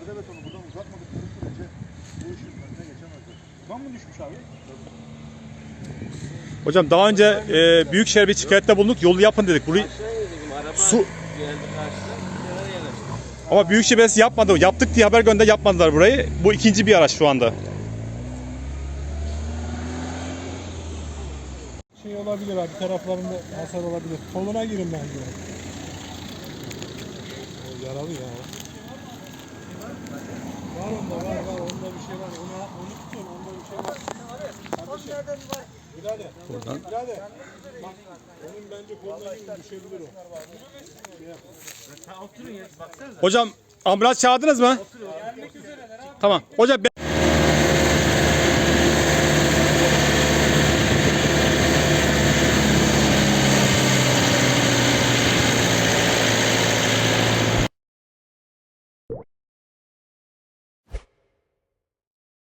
perde betonu buradan uzatmadıkları sürece bu işin önüne geçemezler. Buradan mı düşmüş abi? Hocam daha önce Büyükşehir bir şikayette bulunduk. Yolu yapın dedik. Burayı su Geldi karşıdan. Kenara yanaştı. ama Büyükşehir Belediyesi yapmadı. Yaptık diye haber gönder yapmadılar burayı. Bu ikinci bir araç şu anda. Şey olabilir abi, taraflarında hasar olabilir. Koluna girin bence. O yaralı ya. Var onda, var. Onda bir şey var. Onu tutun, onda bir şey var. Kardeşim. Birader. Buradan. Birader. Bak, onun bence koluna girin, düşebilir o. Hocam ambulans çağırdınız mı? Tamam. Hocam